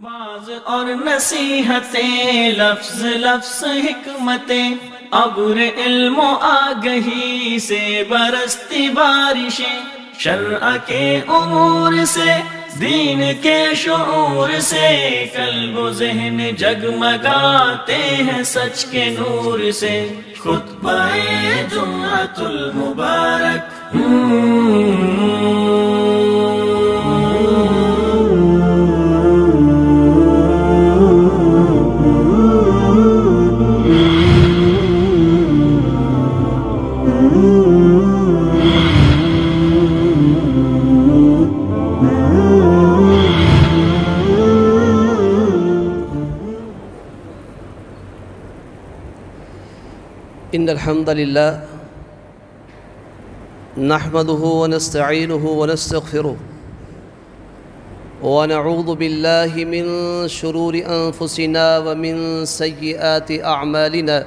Was اور نصیحتیں، لفظ لفظ حکمتیں، ابر علم و آگہی سے برستی بارشیں، شرع کے امور سے، دین کے شعور سے، قلب و ذہن جگمگاتے ہیں سچ کے نور سے۔ خطبہ جمعۃ المبارک ان الحمد للہ نحمده ونستعینه ونستغفره ونعوذ باللہ من شرور انفسنا ومن سیئات اعمالنا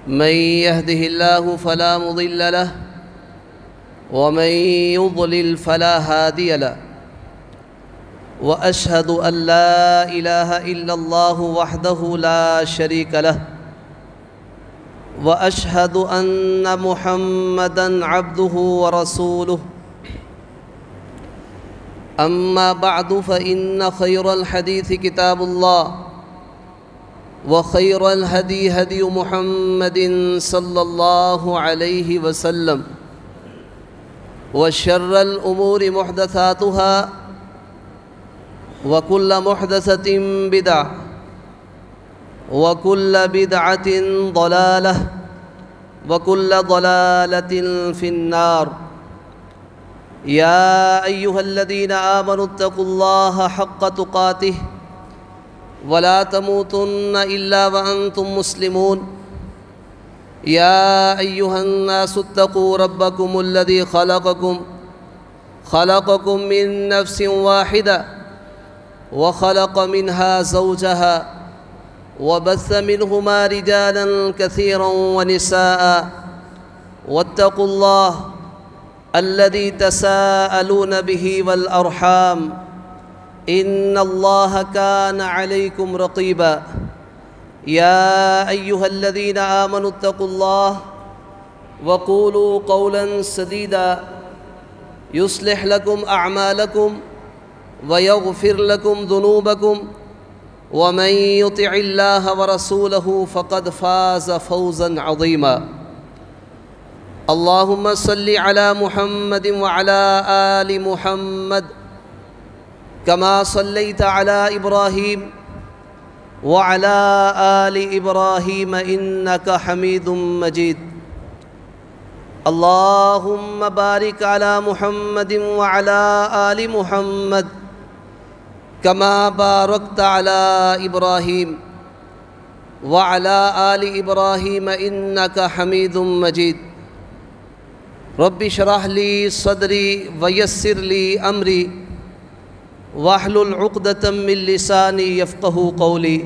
من يهده الله فلا مضل له ومن يضلل فلا هادي له واشهد ان لا اله الا الله وحده لا شريك له وأشهد أن محمدًا عبده ورسوله أما بعد فإن خير الحديث كتاب الله وخير الهدي هدي محمد صلى الله عليه وسلم وشر الأمور محدثاتها وكل محدثة بدعة وَكُلَّ بِدْعَةٍ ضَلَالَةٍ وَكُلَّ ضَلَالَةٍ فِي النَّارِ يَا أَيُّهَا الَّذِينَ آمَنُوا اتَّقُوا اللَّهَ حَقَّ تُقَاتِهِ وَلَا تَمُوتُنَّ إِلَّا وَأَنْتُمْ مُسْلِمُونَ يَا أَيُّهَا النَّاسُ اتَّقُوا رَبَّكُمُ الَّذِي خَلَقَكُم مِّن نَّفْسٍ وَاحِدَةٍ وَخَلَقَ مِنْهَا زَوْجَهَا وبث منهما رجالا كثيرا ونساء واتقوا الله الذي تساءلون به والأرحام إن الله كان عليكم رقيبا يا أيها الذين آمنوا اتقوا الله وقولوا قولا سديدا يصلح لكم أعمالكم ويغفر لكم ذنوبكم ومن يطع الله ورسوله فقد فاز فوزا عظيما اللهم صل على محمد وعلى آل محمد كما صليت على إبراهيم وعلى آل إبراهيم إنك حميد مجيد اللهم بارك على محمد وعلى آل محمد كما باركت على إبراهيم وعلى آل إبراهيم إنك حميد مجيد رب اشرح لي صدري ويسر لي أمري واحلل عقدة من لساني يفقهوا قولي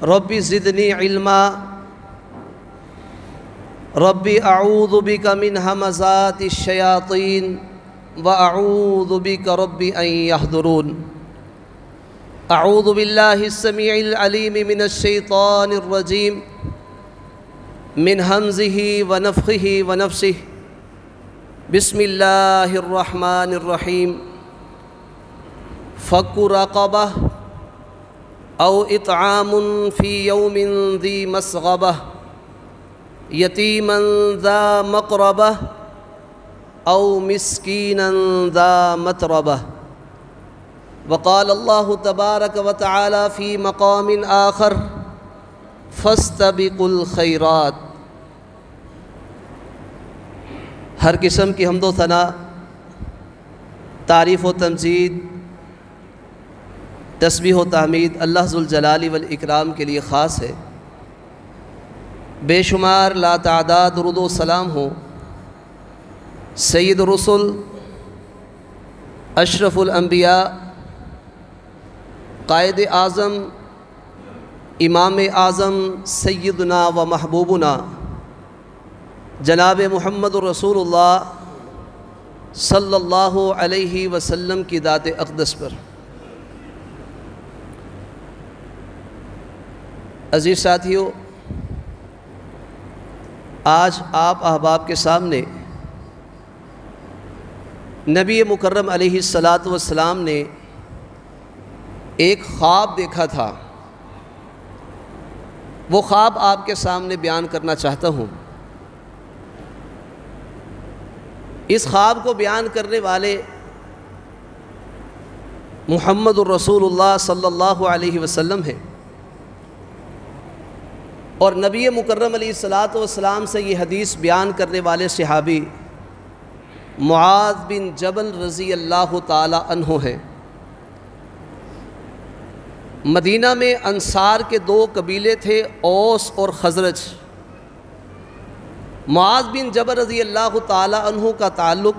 رب زدني علما رب أعوذ بك من همزات الشياطين وأعوذ بك رب أن يحضرون أعوذ بالله السميع العليم من الشيطان الرجيم من همزه ونفخه ونفسه بسم الله الرحمن الرحيم فك رقبة أو إطعام في يوم ذي مسغبة يتيما ذا مقربة أو مسكينا ذا متربة وقال الله تبارك وتعالى في مقام آخر فاستبقوا الخيرات ہر قسم کی حمد و ثنا، تعریف و تمجید، تسبیح و تحمید اللہ ذوالجلال والاکرام کے لیے خاص ہے۔ بے شمار لا تعداد درود و سلام ہوں سید الرسل، اشرف الانبیاء، قائد اعظم، امام اعظم، سیدنا و محبوبنا جناب محمد الرسول اللہ صلی اللہ علیہ وسلم کی ذات اقدس پر عزیز ساتھیو، آج آپ احباب کے سامنے نبی مکرم علیہ الصلاۃ والسلام نے ایک خواب دیکھا تھا، وہ خواب آپ کے سامنے بیان کرنا چاہتا ہوں۔ اس خواب کو بیان کرنے والے محمد الرسول اللہ صلی اللہ علیہ وسلم ہیں، اور نبی مکرم علیہ الصلاۃ والسلام سے یہ حدیث بیان کرنے والے صحابی معاذ بن جبل رضی اللہ تعالی عنہ ہیں۔ مدینہ میں انصار کے دو قبیلے تھے، اوس اور خزرج۔ معاذ بن جبل رضی اللہ تعالی عنہ کا تعلق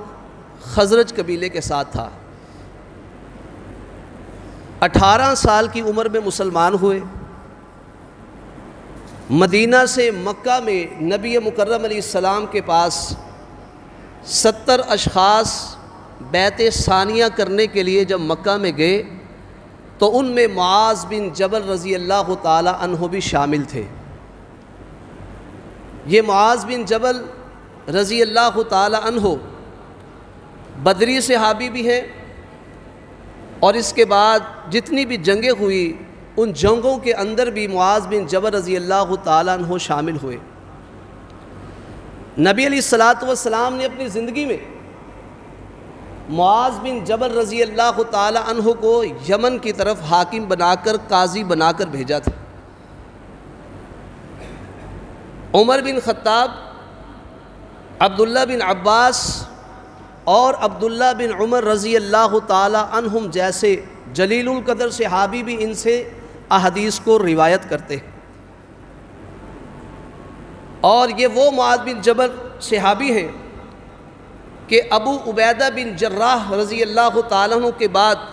خزرج قبیلے کے ساتھ تھا۔ 18 سال کی عمر میں مسلمان ہوئے۔ مدینہ سے مکہ میں نبی مکرم علیہ السلام کے پاس 70 اشخاص بیعت ثانیہ کرنے کے لیے جب مکہ میں گئے تو ان میں معاذ بن جبل رضی اللہ تعالی عنہ بھی شامل تھے۔ یہ معاذ بن جبل رضی اللہ تعالی عنہ بدری صحابی بھی ہیں، اور اس کے بعد جتنی بھی جنگیں ہوئی ان جنگوں کے اندر بھی معاذ بن جبل رضی اللہ تعالی عنہ شامل ہوئے۔ نبی علیہ الصلاۃ والسلام نے اپنی زندگی میں معاذ بن جبل رضی اللہ تعالی عنہ کو یمن کی طرف حاکم بنا کر، قاضی بنا کر بھیجا تھا۔ عمر بن خطاب، عبداللہ بن عباس اور عبداللہ بن عمر رضی اللہ تعالی عنہم جیسے جلیل القدر صحابی بھی ان سے احادیث کو روایت کرتے ہیں، اور یہ وہ معاذ بن جبل صحابی ہیں کہ ابو عبیدہ بن جراح رضی اللہ تعالیٰ عنہ کے بعد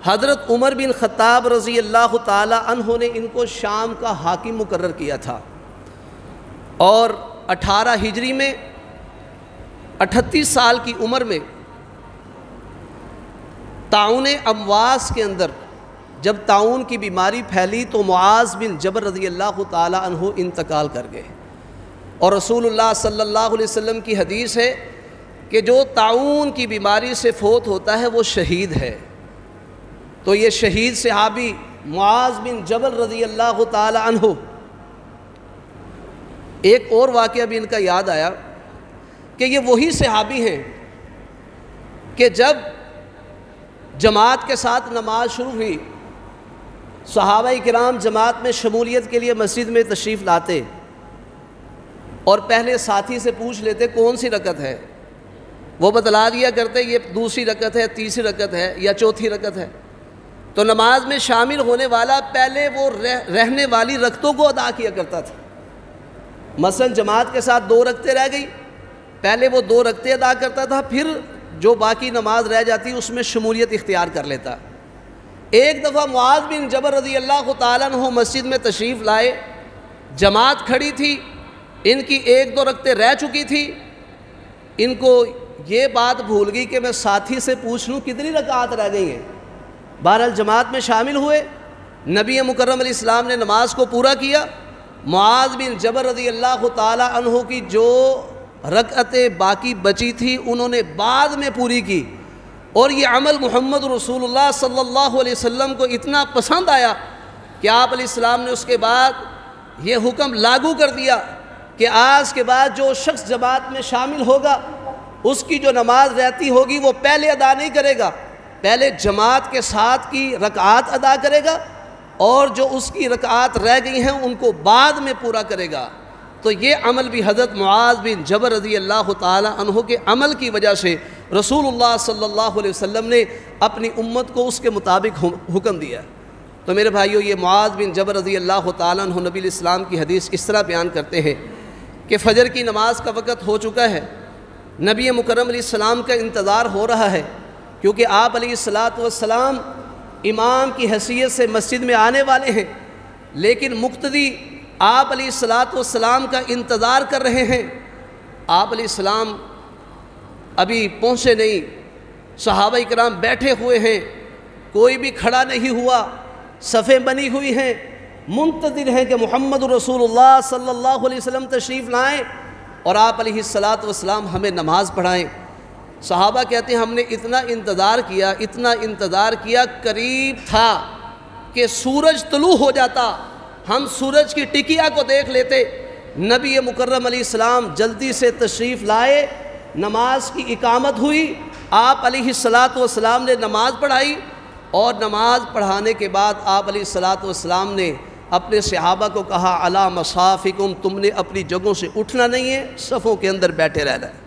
حضرت عمر بن خطاب رضی اللہ تعالیٰ عنہ نے ان کو شام کا حاکم مقرر کیا تھا، اور 18 ہجری میں 38 سال کی عمر میں طاعون امواس کے اندر جب طاعون کی بیماری پھیلی تو معاذ بن جبل رضی اللہ تعالی عنہ انتقال کر گئے، اور رسول اللہ صلی اللہ علیہ وسلم کی حدیث ہے کہ جو طاعون کی بیماری سے فوت ہوتا ہے وہ شہید ہے۔ تو یہ شہید صحابی معاذ بن جبل رضی اللہ تعالی عنہ، ایک اور واقعہ بھی ان کا یاد آیا کہ یہ وہی صحابی ہیں کہ جب جماعت کے ساتھ نماز شروع ہوئی، صحابہ کرام جماعت میں شمولیت کے لیے مسجد میں تشریف لاتے اور پہلے ساتھی سے پوچھ لیتے کون سی رکعت ہے، وہ بتلا دیا کرتے یہ دوسری رکعت ہے، تیسری رکعت ہے یا چوتھی رکعت ہے۔ تو نماز میں شامل ہونے والا پہلے وہ رہنے والی رکعتوں کو ادا کیا کرتا تھا۔ مثلا جماعت کے ساتھ 2 رکعتیں رہ گئی، پہلے وہ 2 رکعتیں ادا کرتا تھا، پھر جو باقی نماز رہ جاتی اس میں شمولیت اختیار کر لیتا۔ ایک دفعہ معاذ بن جبل رضی اللہ تعالیٰ عنہ مسجد میں تشریف لائے، جماعت کھڑی تھی، ان کی 1-2 رکعتیں رہ چکی تھی، ان کو یہ بات بھول گئی کہ میں ساتھی سے پوچھ لوں کتنی رکعات رہ گئی ہیں۔ بہرحال جماعت میں شامل ہوئے، نبی مکرم علیہ السلام نے نماز کو پورا کیا۔ معاذ بن جبل رضی اللہ تعالی عنہ کی جو رکعتیں باقی بچی تھی انہوں نے بعد میں پوری کی، اور یہ عمل محمد رسول اللہ صلی اللہ علیہ وسلم کو اتنا پسند آیا کہ آپ علیہ السلام نے اس کے بعد یہ حکم لاگو کر دیا کہ آج کے بعد جو شخص جماعت میں شامل ہوگا اس کی جو نماز رہتی ہوگی وہ پہلے ادا نہیں کرے گا، پہلے جماعت کے ساتھ کی رکعات ادا کرے گا، اور جو اس کی رکعات رہ گئی ہیں ان کو بعد میں پورا کرے گا۔ تو یہ عمل بھی حضرت معاذ بن جبل رضی اللہ تعالی عنہ کے عمل کی وجہ سے رسول اللہ صلی اللہ علیہ وسلم نے اپنی امت کو اس کے مطابق حکم دیا۔ تو میرے بھائیو، یہ معاذ بن جبل رضی اللہ تعالی عنہ نبی علیہ السلام کی حدیث اس طرح بیان کرتے ہیں کہ فجر کی نماز کا وقت ہو چکا ہے، نبی مکرم علیہ السلام کا انتظار ہو رہا ہے، کیونکہ آپ علیہ الصلاۃ والسلام امام کی حیثیت سے مسجد میں آنے والے ہیں، لیکن مقتدی آپ علیہ الصلاۃ والسلام کا انتظار کر رہے ہیں۔ آپ علیہ السلام ابھی پہنچے نہیں، صحابہ کرام بیٹھے ہوئے ہیں، کوئی بھی کھڑا نہیں ہوا، صفیں بنی ہوئی ہیں، منتظر ہیں کہ محمد رسول اللہ صلی اللہ علیہ وسلم تشریف لائیں اور آپ علیہ السلام ہمیں نماز پڑھائیں۔ صحابہ کہتے ہیں ہم نے اتنا انتظار کیا قریب تھا کہ سورج طلوع ہو جاتا، ہم سورج کی ٹکیا کو دیکھ لیتے۔ نبی مکرم علیہ السلام جلدی سے تشریف لائے، نماز کی اقامت ہوئی، آپ علیہ السلام نے نماز پڑھائی، اور نماز پڑھانے کے بعد آپ علیہ السلام نے اپنے صحابہ کو کہا علی مصافکم، تم نے اپنی جگہوں سے اٹھنا نہیں ہے، صفوں کے اندر بیٹھے رہنا ہے۔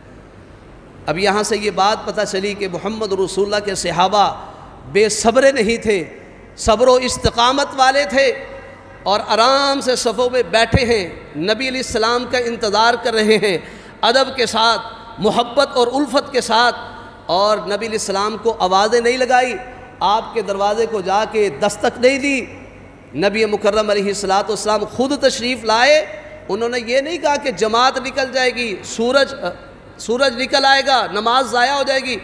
اب یہاں سے یہ بات پتہ چلی کہ محمد رسول اللہ کے صحابہ بے صبرے نہیں تھے، صبر و استقامت والے تھے، اور آرام سے صفوں میں بیٹھے ہیں، نبی علیہ السلام کا انتظار کر رہے ہیں ادب کے ساتھ، محبت اور الفت کے ساتھ، اور نبی علیہ السلام کو آوازیں نہیں لگائی، آپ کے دروازے کو جا کے دستک نہیں دی۔ نبی مکرم علیہ السلام خود تشریف لائے، انہوں نے یہ نہیں کہا کہ جماعت نکل جائے گی، سورج نکل آئے گا، نماز ضائع ہو جائے گی،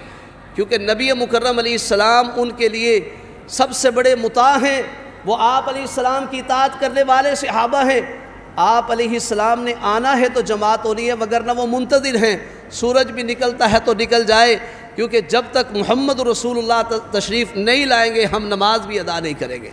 کیونکہ نبی مکرم علیہ السلام ان کے لیے سب سے بڑے مطاع ہیں، وہ آپ علیہ السلام کی اطاعت کرنے والے صحابہ ہیں۔ آپ علیہ السلام نے آنا ہے تو جماعت ہونی ہے، وگرنہ وہ منتظر ہیں، سورج بھی نکلتا ہے تو نکل جائے، کیونکہ جب تک محمد رسول اللہ تشریف نہیں لائیں گے ہم نماز بھی ادا نہیں کریں گے۔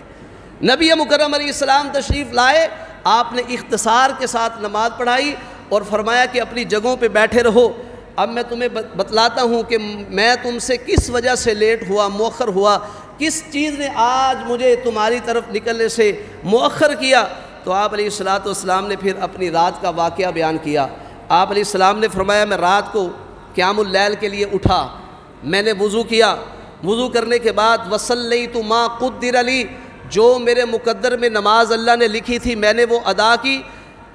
نبی مکرم علیہ السلام تشریف لائے، آپ نے اختصار کے ساتھ نماز پڑھائی اور فرمایا کہ اپنی جگہوں پہ بیٹھے رہو۔ اب میں تمہیں بتلاتا ہوں کہ میں تم سے کس وجہ سے لیٹ ہوا، مؤخر ہوا، کس چیز نے آج مجھے تمہاری طرف نکلنے سے مؤخر کیا۔ تو آپ علیہ السلام نے پھر اپنی رات کا واقعہ بیان کیا۔ آپ علیہ السلام نے فرمایا میں رات کو قیام اللیل کے لیے اٹھا، میں نے وضو کیا، وضو کرنے کے بعد وصلیت ما قدر لی، جو میرے مقدر میں نماز اللہ نے لکھی تھی میں نے وہ ادا کی۔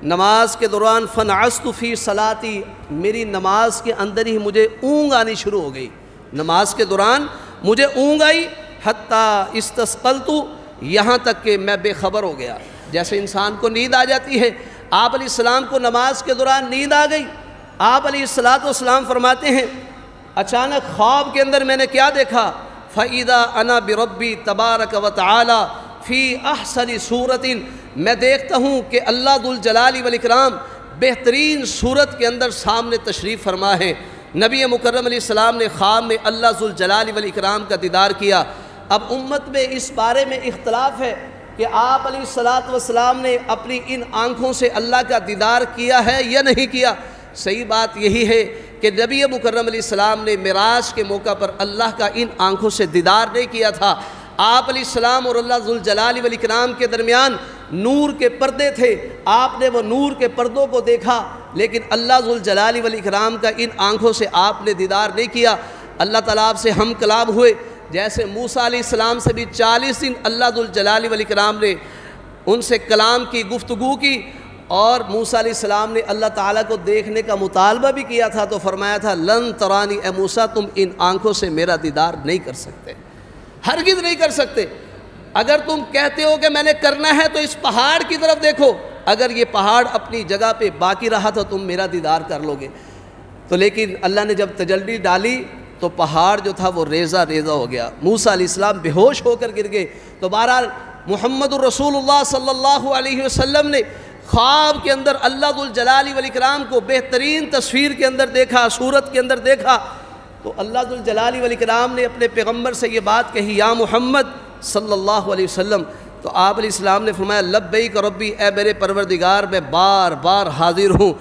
نماز کے دوران فنعست فی صلاتی، میری نماز کے اندر ہی مجھے اونگ آنی شروع ہو گئی، نماز کے دوران مجھے اونگ آئی، حتی استثقلت، یہاں تک کہ میں بے خبر ہو گیا، جیسے انسان کو نیند آ جاتی ہے۔ آپ علیہ السلام کو نماز کے دوران نیند آ گئی۔ آپ علیہ السلام فرماتے ہیں اچانک خواب کے اندر میں نے کیا دیکھا، فَإِذَا أَنَا بِرَبِّي تَبَارَكَ وَتَعَالَى فِي أَحْسَنِ صُورَةٍ، میں دیکھتا ہوں کہ اللہ ذوالجلال والاکرام بہترین صورت کے اندر سامنے تشریف فرما ہے۔ نبی مکرم علیہ السلام نے خواب میں اللہ ذوالجلال والاکرام کا دیدار کیا۔ اب امت میں اس بارے میں اختلاف ہے کہ آپ علیہ السلام نے اپنی ان آنکھوں سے اللہ کا دیدار کیا ہے یا نہیں کیا۔ صحیح بات یہی ہے کہ نبی مکرم علیہ السلام نے معراج کے موقع پر اللہ کا ان آنکھوں سے دیدار نہیں کیا تھا۔ آپ علیہ السلام اور اللہ ذوالجلال والاکرام کے درمیان نور کے پردے تھے، آپ نے وہ نور کے پردوں کو دیکھا، لیکن اللہ ذوالجلال والاکرام کا ان آنکھوں سے آپ نے دیدار نہیں کیا۔ اللہ تعالیٰ آپ سے ہم کلام ہوئے، جیسے موسیٰ علیہ السلام سے بھی 40 دن اللہ ذوالجلال والاکرام نے ان سے کلام کی، گفتگو کی، اور موسیٰ علیہ السلام نے اللہ تعالیٰ کو دیکھنے کا مطالبہ بھی کیا تھا، تو فرمایا تھا لن ترانی اے موسیٰ، تم ان آنکھوں سے میرا دیدار نہیں کر سکتے، ہرگز نہیں کر سکتے۔ اگر تم کہتے ہو کہ میں نے کرنا ہے تو اس پہاڑ کی طرف دیکھو، اگر یہ پہاڑ اپنی جگہ پہ باقی رہا تو تم میرا دیدار کر لو گے۔ تو لیکن اللہ نے جب تجلی ڈالی تو پہاڑ جو تھا وہ ریزہ ریزہ ہو گیا، موسیٰ علیہ السلام بے ہوش ہو کر گر گئے۔ تو بہرحال محمد الرسول اللہ صلی اللہ علیہ وسلم نے خواب کے اندر اللہ ذوالجلال والاکرام کو بہترین تصویر کے اندر دیکھا، صورت کے اندر دیکھا، تو اللہ ذوالجلال والاکرام نے اپنے پیغمبر سے یہ بات کہی یا محمد صلی اللہ علیہ وسلم۔ تو آپ علیہ السلام نے فرمایا لبیک ربی، اے میرے پروردگار میں بار بار حاضر ہوں۔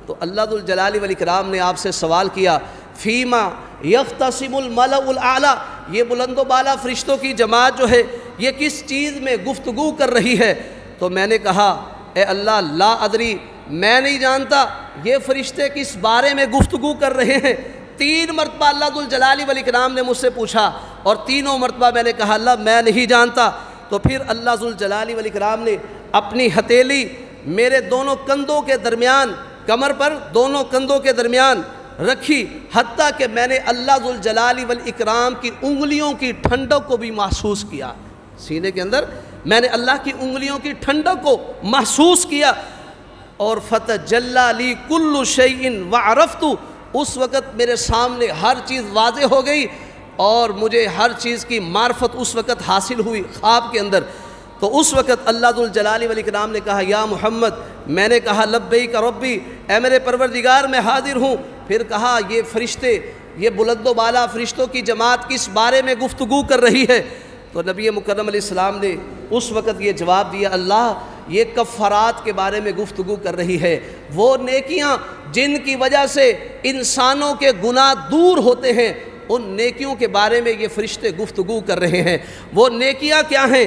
تو اللہ ذوالجلال والاکرام نے آپ سے سوال کیا فیما یختصم الملأ الاعلیٰ، یہ بلند و بالا فرشتوں کی جماعت جو ہے یہ کس چیز میں گفتگو کر رہی ہے؟ تو میں نے کہا اے اللہ لا ادری، میں نہیں جانتا یہ فرشتے کس بارے میں گفتگو کر رہے ہیں۔ 3 مرتبہ اللہ ذوالجلال والاکرام نے مجھ سے پوچھا، اور تینوں مرتبہ میں نے کہا اللہ میں نہیں جانتا۔ تو پھر اللہ ذوالجلال والاکرام نے اپنی ہتھیلی میرے دونوں کندھوں کے درمیان، کمر پر دونوں کندھوں کے درمیان رکھی، حتیٰ کہ میں نے اللہ ذوالجلال والاکرام کی انگلیوں کی ٹھنڈک کو بھی محسوس کیا، سینے کے اندر میں نے اللہ کی انگلیوں کی ٹھنڈک کو محسوس کیا۔ اور فتجلی لی کل شیء وعرفت، اس وقت میرے سامنے ہر چیز واضح ہو گئی اور مجھے ہر چیز کی معرفت اس وقت حاصل ہوئی خواب کے اندر۔ تو اس وقت اللہ ذو الجلال والاکرام نے کہا یا محمد، میں نے کہا لبیک ربی، اے میرے پروردگار میں حاضر ہوں۔ پھر کہا یہ فرشتے، یہ بلند و بالا فرشتوں کی جماعت کس بارے میں گفتگو کر رہی ہے؟ تو نبی مکرم علیہ السلام نے اس وقت یہ جواب دیا، اللہ یہ کفارات کے بارے میں گفتگو کر رہی ہے، وہ نیکیاں جن کی وجہ سے انسانوں کے گناہ دور ہوتے ہیں، ان نیکیوں کے بارے میں یہ فرشتے گفتگو کر رہے ہیں۔ وہ نیکیاں کیا ہیں؟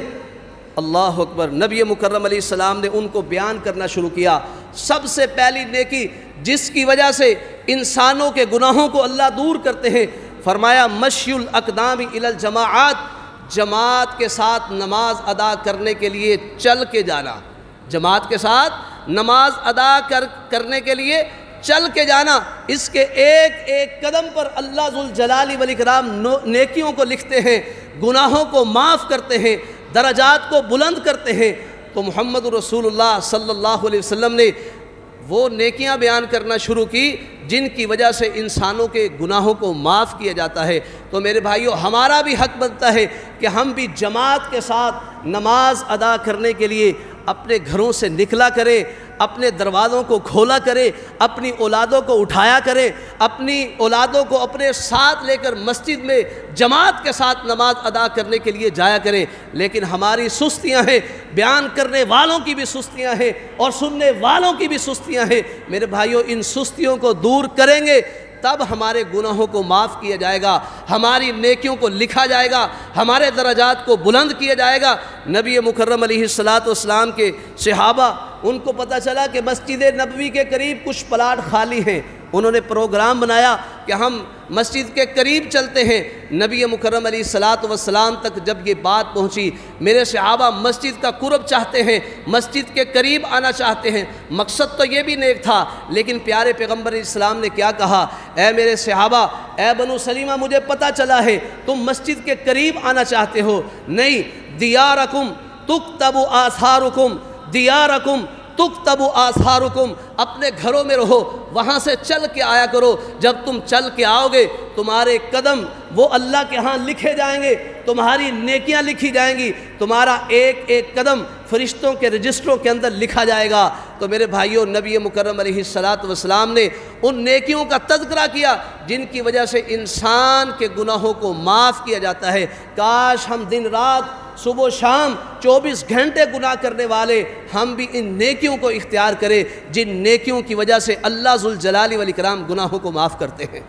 اللہ اکبر۔ نبی مکرم علیہ السلام نے ان کو بیان کرنا شروع کیا۔ سب سے پہلی نیکی جس کی وجہ سے انسانوں کے گناہوں کو اللہ دور کرتے ہیں، فرمایا مشی الاقدام الی الجماعات، جماعت کے ساتھ نماز ادا کرنے کے لیے چل کے جانا، جماعت کے ساتھ نماز ادا کرنے کے لیے چل کے جانا۔ اس کے ایک ایک قدم پر اللہ ذوالجلال والاکرام نیکیوں کو لکھتے ہیں، گناہوں کو معاف کرتے ہیں، درجات کو بلند کرتے ہیں۔ تو محمد رسول اللہ صلی اللہ علیہ وسلم نے وہ نیکیاں بیان کرنا شروع کی جن کی وجہ سے انسانوں کے گناہوں کو معاف کیا جاتا ہے۔ تو میرے بھائیوں، ہمارا بھی حق بنتا ہے کہ ہم بھی جماعت کے ساتھ نماز ادا کرنے کے لیے اپنے گھروں سے نکلا کریں، اپنے دروازوں کو کھولا کریں، اپنی اولادوں کو اٹھایا کریں، اپنی اولادوں کو اپنے ساتھ لے کر مسجد میں جماعت کے ساتھ نماز ادا کرنے کے لیے جایا کریں۔ لیکن ہماری سستیاں ہیں، بیان کرنے والوں کی بھی سستیاں ہیں اور سننے والوں کی بھی سستیاں ہیں۔ میرے بھائیوں، ان سستیوں کو دور کریں گے تب ہمارے گناہوں کو معاف کیا جائے گا، ہماری نیکیوں کو لکھا جائے گا، ہمارے درجات کو بلند کیا جائے گا۔ نبی مکرم علیہ السلام کے صحابہ، ان کو پتہ چلا کہ مسجد نبوی کے قریب کچھ پلاٹ خالی ہیں۔ انہوں نے پروگرام بنایا کہ ہم مسجد کے قریب چلتے ہیں۔ نبی مکرم علیہ السلام تک جب یہ بات پہنچی، میرے صحابہ مسجد کا قرب چاہتے ہیں، مسجد کے قریب آنا چاہتے ہیں، مقصد تو یہ بھی نیک تھا، لیکن پیارے پیغمبر علیہ السلام نے کیا کہا؟ اے میرے صحابہ، اے بنو سلیمہ، مجھے پتہ چلا ہے تم مسجد کے قریب آنا چاہتے ہو، نہیں، دیارکم تکتب آثارکم، دیارکم تکتب آثارکم، اپنے گھروں میں رہو، وہاں سے چل کے آیا کرو۔ جب تم چل کے آؤ گے تمہارے قدم وہ اللہ کے ہاں لکھے جائیں گے، تمہاری نیکیاں لکھی جائیں گی، تمہارا ایک ایک قدم فرشتوں کے رجسٹروں کے اندر لکھا جائے گا۔ تو میرے بھائیوں، نبی مکرم علیہ السلام نے ان نیکیوں کا تذکرہ کیا جن کی وجہ سے انسان کے گناہوں کو معاف کیا جاتا ہے۔ کاش ہم دن رات، صبح و شام 24 گھنٹے گناہ کرنے والے ہم بھی ان نیکیوں کو اختیار کریں جن نیکیوں کی وجہ سے اللہ ذوالجلال والاکرام گناہوں کو معاف کرتے ہیں۔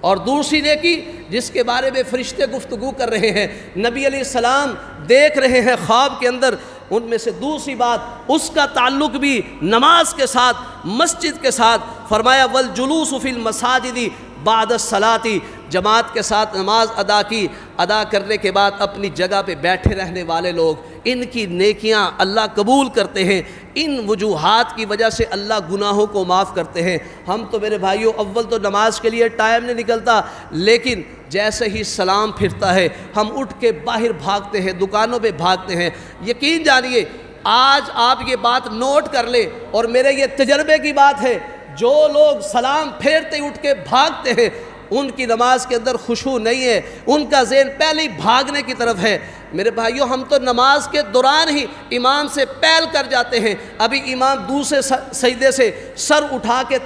اور دوسری نیکی جس کے بارے میں فرشتے گفتگو کر رہے ہیں، نبی علیہ السلام دیکھ رہے ہیں خواب کے اندر، ان میں سے دوسری بات، اس کا تعلق بھی نماز کے ساتھ، مسجد کے ساتھ۔ فرمایا والجلوس فی المساجد بعد الصلاۃ، جماعت کے ساتھ نماز ادا کرنے کے بعد اپنی جگہ پہ بیٹھے رہنے والے لوگ، ان کی نیکیاں اللہ قبول کرتے ہیں۔ ان وجوہات کی وجہ سے اللہ گناہوں کو معاف کرتے ہیں۔ ہم تو میرے بھائیوں، اول تو نماز کے لیے ٹائم نہیں نکلتا، لیکن جیسے ہی سلام پھرتا ہے ہم اٹھ کے باہر بھاگتے ہیں، دکانوں پہ بھاگتے ہیں۔ یقین جانیے، آج آپ یہ بات نوٹ کر لیں، اور میرے یہ تجربے کی بات ہے، جو لوگ سلام پھیرتے اٹھ کے بھاگتے ہیں ان کی نماز کے اندر خشوع نہیں ہے، ان کا ذہن پہلے ہی بھاگنے کی طرف ہے۔ میرے بھائیوں، ہم تو نماز کے دوران ہی امام سے پہل کر جاتے ہیں، ابھی امام دوسرے سجدے سے سر اٹھا کے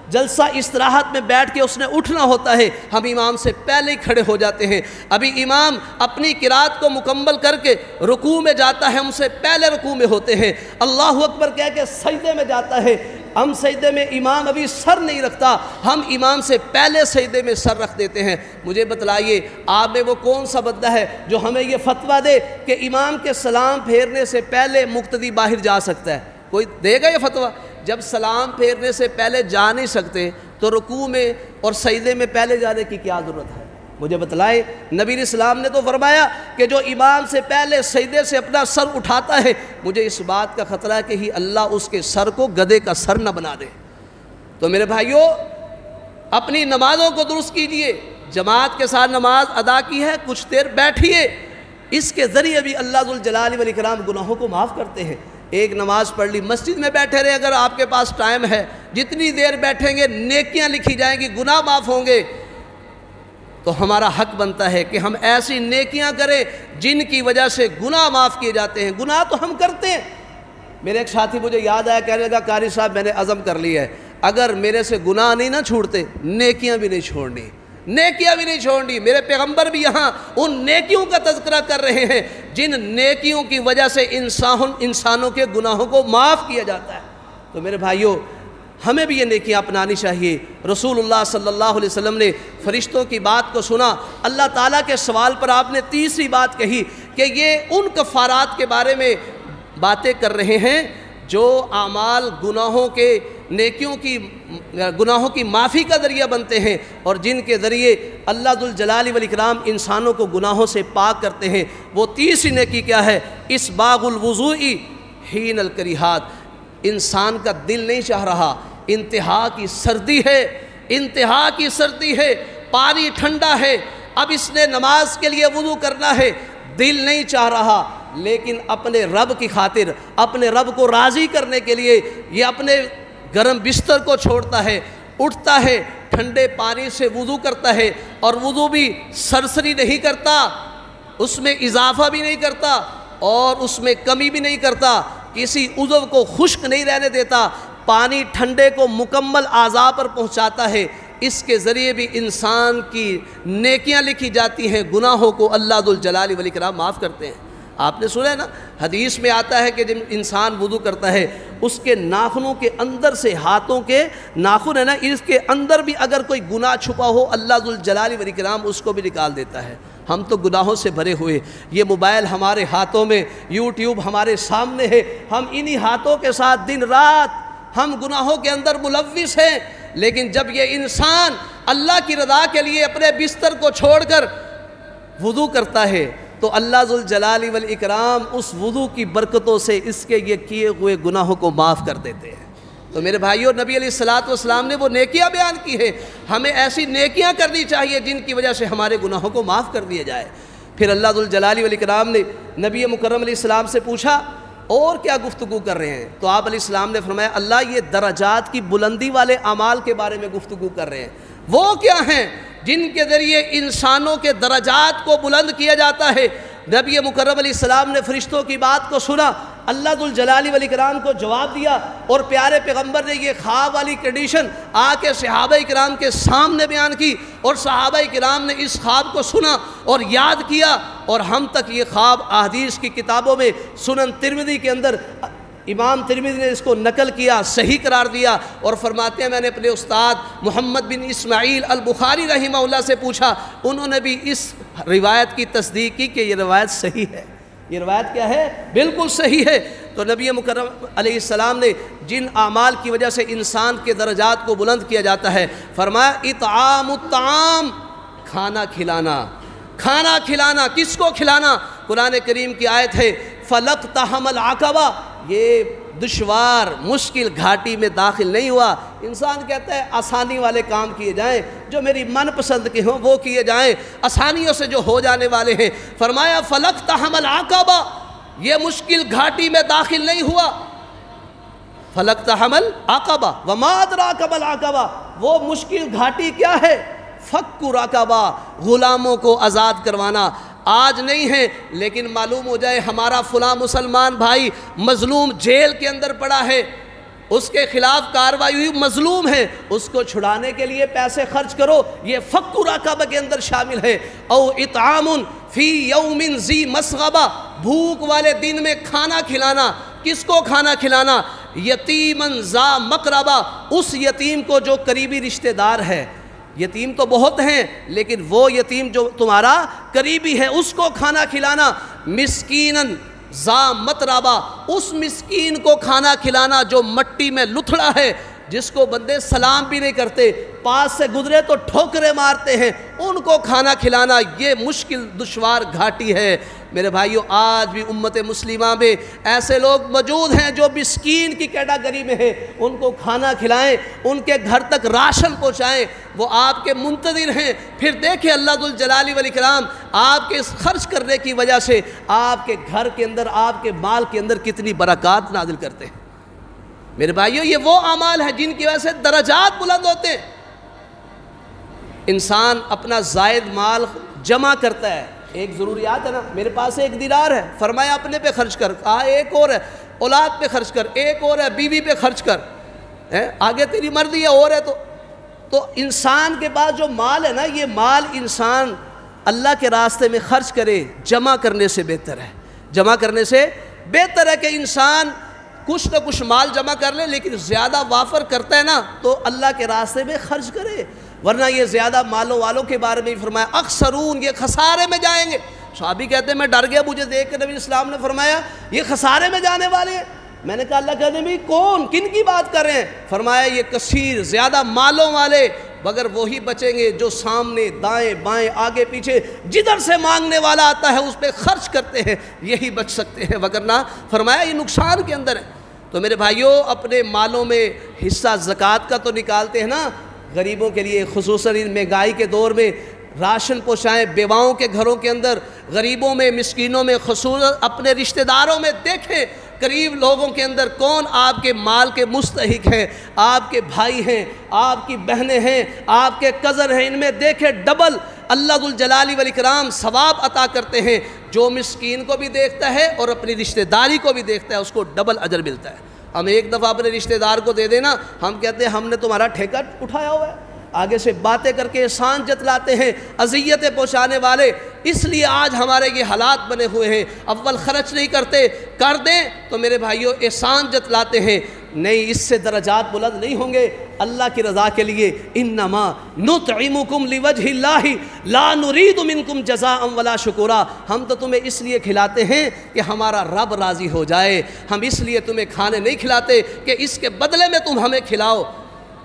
جلسہ استراحت میں بیٹھ کے اس نے اٹھنا ہوتا ہے، ہم امام سے پہلے ہی کھڑے ہو جاتے ہیں۔ ابھی امام اپنی قرات کو مکمل کر کے رکوع میں جاتا ہے، ہم سے پہلے رکوع میں ہوتے ہیں۔ اللہ اکبر کہہ کے سجدے میں جاتا ہے، ہم سجدے میں امام ابھی سر نہیں رکھتا، ہم امام سے پہلے سجدے میں سر رکھ دیتے ہیں۔ مجھے بتلائیے، آپ میں وہ کون سا بندہ ہے جو ہمیں یہ فتویٰ دے کہ امام کے سلام پھیرنے سے پہلے مقتدی باہر جا سکتا ہے؟ کوئی دے گا یہ فتویٰ؟ جب سلام پھیرنے سے پہلے جا نہیں سکتے تو رکوع میں اور سجدے میں پہلے جانے کی کیا ضرورت ہے؟ مجھے بتلائے، نبی علیہ السلام نے تو فرمایا کہ جو امام سے پہلے سجدے سے اپنا سر اٹھاتا ہے، مجھے اس بات کا خطرہ ہے کہ ہی اللہ اس کے سر کو گدھے کا سر نہ بنا دے۔ تو میرے بھائیوں، اپنی نمازوں کو درست کیجئے، جماعت کے ساتھ نماز ادا کی ہے، کچھ دیر بیٹھیے، اس کے ذریعے بھی اللہ ذوالجلال والاکرام گناہوں کو معاف کرتے ہیں۔ ایک نماز پڑھ لی، مسجد میں بیٹھے رہے، اگر آپ کے پاس ٹائم ہے، جتنی دیر بیٹھیں گے نیکیاں لکھی جائیں گی، گناہ معاف ہوں گے۔ تو ہمارا حق بنتا ہے کہ ہم ایسی نیکیاں کریں جن کی وجہ سے گناہ معاف کیے جاتے ہیں۔ گناہ تو ہم کرتے ہیں۔ میرے ایک ساتھی مجھے یاد آیا، کہنے لگا قاری صاحب میں نے عزم کر لیا ہے، اگر میرے سے گناہ نہیں نہ چھوڑتے نیکیاں بھی نہیں چھوڑنی، نیکیاں بھی نہیں چھوڑنی۔ میرے پیغمبر بھی یہاں ان نیکیوں کا تذکرہ کر رہے ہیں جن نیکیوں کی وجہ سے انسانوں کے گناہوں کو معاف کیا جاتا ہے۔ تو میرے بھائیوں، ہمیں بھی یہ نیکیاں اپنانی چاہیے۔ رسول اللہ صلی اللہ علیہ وسلم نے فرشتوں کی بات کو سنا، اللہ تعالیٰ کے سوال پر آپ نے تیسری بات کہی کہ یہ ان کفارات کے بارے میں باتیں کر رہے ہیں جو اعمال گناہوں کے گناہوں کی معافی کا ذریعہ بنتے ہیں اور جن کے ذریعے اللہ ذوالجلال والاکرام انسانوں کو گناہوں سے پاک کرتے ہیں۔ وہ تیسری نیکی کیا ہے؟ اسباغ الوضوء حین الکریہات۔ انسان کا دل نہیں چاہ رہا، انتہا کی سردی ہے، انتہا کی سردی ہے، پانی ٹھنڈا ہے، اب اس نے نماز کے لیے وضو کرنا ہے، دل نہیں چاہ رہا، لیکن اپنے رب کی خاطر، اپنے رب کو راضی کرنے کے لیے یہ اپنے گرم بستر کو چھوڑتا ہے، اٹھتا ہے، ٹھنڈے پانی سے وضو کرتا ہے، اور وضو بھی سرسری نہیں کرتا، اس میں اضافہ بھی نہیں کرتا اور اس میں کمی بھی نہیں کرتا، کسی عضو کو خشک نہیں رہنے دیتا، پانی ٹھنڈے کو مکمل اعضاء پر پہنچاتا ہے۔ اس کے ذریعے بھی انسان کی نیکیاں لکھی جاتی ہیں، گناہوں کو اللہ ذوالجلال والاکرام معاف کرتے ہیں۔ آپ نے سنا ہے نا، حدیث میں آتا ہے کہ جب انسان وضو کرتا ہے اس کے ناخنوں کے اندر سے، ہاتھوں کے ناخن ہے نا، اس کے اندر بھی اگر کوئی گناہ چھپا ہو اللہ ذوالجلال والاکرام اس کو بھی نکال دیتا ہے۔ ہم تو گناہوں سے بھرے ہوئے، یہ موبائل ہمارے ہاتھوں میں، یوٹیوب ہمارے سامنے ہے، ہم انہی ہاتھوں کے ساتھ دن رات ہم گناہوں کے اندر ملوث ہیں۔ لیکن جب یہ انسان اللہ کی رضا کے لیے اپنے بستر کو چھوڑ کر وضو کرتا ہے تو اللہ ذوالجلال والاکرام اس وضو کی برکتوں سے اس کے یہ کیے ہوئے گناہوں کو معاف کر دیتے ہیں۔ تو میرے بھائیوں، نبی علیہ الصلوۃ والسلام نے وہ نیکیاں بیان کی ہے، ہمیں ایسی نیکیاں کرنی چاہیے جن کی وجہ سے ہمارے گناہوں کو معاف کر دیا جائے۔ پھر اللہ ذوالجلال والاکرام نے نبی مکرم علیہ السلام سے پوچھا اور کیا گفتگو کر رہے ہیں؟ تو آپ علیہ السلام نے فرمایا اللہ یہ درجات کی بلندی والے اعمال کے بارے میں گفتگو کر رہے ہیں۔ وہ کیا ہیں جن کے ذریعے انسانوں کے درجات کو بلند کیا جاتا ہے؟ نبی مکرم علیہ السلام نے فرشتوں کی بات کو سنا، اللہ ذوالجلال والاکرام کو جواب دیا، اور پیارے پیغمبر نے یہ خواب والی کنڈیشن آ کے صحابہ کرام کے سامنے بیان کی، اور صحابہ کرام نے اس خواب کو سنا اور یاد کیا، اور ہم تک یہ خواب احادیث کی کتابوں میں سنن ترمذی کے اندر امام ترمذی نے اس کو نقل کیا، صحیح قرار دیا، اور فرماتے ہیں میں نے اپنے استاد محمد بن اسماعیل البخاری رحمہ اللہ سے پوچھا، انہوں نے بھی اس روایت کی تصدیق کی کہ یہ روایت صحیح ہے۔ یہ روایت کیا ہے؟ بالکل صحیح ہے۔ تو نبی مکرم علیہ السلام نے جن اعمال کی وجہ سے انسان کے درجات کو بلند کیا جاتا ہے، فرمایا اطعام الطعام، کھانا کھلانا۔ کھانا کھلانا کس کو کھلانا؟ قرآن کریم کی آیت ہے فَلَقْتَحَمَ الْعَقَبَةَ، یہ دشوار مشکل گھاٹی میں داخل نہیں ہوا۔ انسان کہتا ہے آسانی والے کام کیے جائیں، جو میری من پسند کے ہوں وہ کیے جائیں، آسانیوں سے جو ہو جانے والے ہیں۔ فرمایا فَلَقْتَحَمَ الْعَقَبَةَ، یہ مشکل گھاٹی میں داخل نہیں ہوا۔ فَلَقْتَحَمَ الْعَقَبَةَ وَمَا أَدْرَاكَ مَا الْعَقَبَةُ، وہ مشکل گھاٹی کیا ہے؟ فَكُّ رَقَبَةٍ، غلاموں کو آزاد کروانا۔ آج نہیں ہے لیکن معلوم ہو جائے ہمارا فلاں مسلمان بھائی مظلوم جیل کے اندر پڑا ہے، اس کے خلاف کارروائی ہوئی، مظلوم ہے، اس کو چھڑانے کے لیے پیسے خرچ کرو، یہ فک رقبہ کے اندر شامل ہے۔ او اطعام فی یوم ذی مسغبہ، بھوک والے دن میں کھانا کھلانا۔ کس کو کھانا کھلانا؟ یتیمن ذا مقربہ، اس یتیم کو جو قریبی رشتہ دار ہے۔ یتیم تو بہت ہیں لیکن وہ یتیم جو تمہارا قریبی ہے اس کو کھانا کھلانا۔ مسکینن ذا متربہ، اس مسکین کو کھانا کھلانا جو مٹی میں لتھڑا ہے، جس کو بندے سلام بھی نہیں کرتے، پاس سے گزرے تو ٹھوکرے مارتے ہیں، ان کو کھانا کھلانا۔ یہ مشکل دشوار گھاٹی ہے۔ میرے بھائیوں، آج بھی امت مسلمہ میں ایسے لوگ موجود ہیں جو مسکین کی کیٹاگری میں ہیں، ان کو کھانا کھلائیں، ان کے گھر تک راشن پہنچائیں، وہ آپ کے منتظر ہیں۔ پھر دیکھیں اللہ ذوالجلال والاکرام آپ کے اس خرچ کرنے کی وجہ سے آپ کے گھر کے اندر، آپ کے مال کے اندر کتنی برکات نازل کرتے ہیں۔ میرے بھائیوں، یہ وہ اعمال ہیں جن کی وجہ سے درجات بلند ہوتے ہیں۔ انسان اپنا زائد مال جمع کرتا ہے، ایک ضروریات ہے نا، میرے پاس 1 دینار ہے، فرمایا اپنے پہ خرچ کر، کہا ایک اور ہے اولاد پہ خرچ کر، ایک اور ہے بیوی پہ خرچ کر، آگے تیری مرضی ہے اور ہے تو انسان کے پاس جو مال ہے نا، یہ مال انسان اللہ کے راستے میں خرچ کرے، جمع کرنے سے بہتر ہے، جمع کرنے سے بہتر ہے کہ انسان کچھ نہ کچھ مال جمع کر لے، لیکن زیادہ وافر کرتا ہے نا تو اللہ کے راستے میں خرچ کرے، ورنہ یہ زیادہ مالوں والوں کے بارے میں فرمایا اخسرون، یہ خسارے میں جائیں گے۔ صحابی کہتے ہیں میں ڈر گیا، مجھے دیکھ کے نبی اسلام نے فرمایا یہ خسارے میں جانے والے ہیں۔ میں نے کہا اللہ کے نبی کون، کن کی بات کر رہے ہیں؟ فرمایا یہ کثیر زیادہ مالوں والے، مگر وہی بچیں گے جو سامنے دائیں بائیں آگے پیچھے جدھر سے مانگنے والا آتا ہے اس پہ خرچ کرتے ہیں، یہی بچ سکتے ہیں، وگرنہ فرمایا یہ نقصان کے اندر ہے۔ تو میرے بھائیوں، اپنے مالوں میں حصہ زکوٰۃ کا تو نکالتے ہیں نا، غریبوں کے لیے، خصوصاً ان مہنگائی کے دور میں راشن پہنچائیں، بیواؤں کے گھروں کے اندر، غریبوں میں، مسکینوں میں، خصوصاً اپنے رشتہ داروں میں دیکھیں قریب لوگوں کے اندر کون آپ کے مال کے مستحق ہیں، آپ کے بھائی ہیں، آپ کی بہنیں ہیں، آپ کے کزن ہیں، ان میں دیکھیں ڈبل اللہ ذوالجلال والاکرام ثواب عطا کرتے ہیں۔ جو مسکین کو بھی دیکھتا ہے اور اپنی رشتہ داری کو بھی دیکھتا ہے اس کو ڈبل اجر ملتا ہے۔ ہم ایک دفعہ اپنے رشتہ دار کو دے دینا، ہم کہتے ہیں ہم نے تمہارا ٹھیکہ اٹھایا ہوا ہے، آگے سے باتیں کر کے احسان جتلاتے ہیں، اذیتیں پہنچانے والے۔ اس لیے آج ہمارے یہ حالات بنے ہوئے ہیں، اول خرچ نہیں کرتے، کر دیں تو میرے بھائیوں احسان جتلاتے ہیں، نہیں اس سے درجات بلند نہیں ہوں گے اللہ کی رضا کے لیے۔ انما نطعمکم لوجہ اللہ لا نرید منکم جزاء ولا شکورا، ہم تو تمہیں اس لیے کھلاتے ہیں کہ ہمارا رب راضی ہو جائے، ہم اس لیے تمہیں کھانے نہیں کھلاتے کہ اس کے بدلے میں تم ہمیں کھلاؤ۔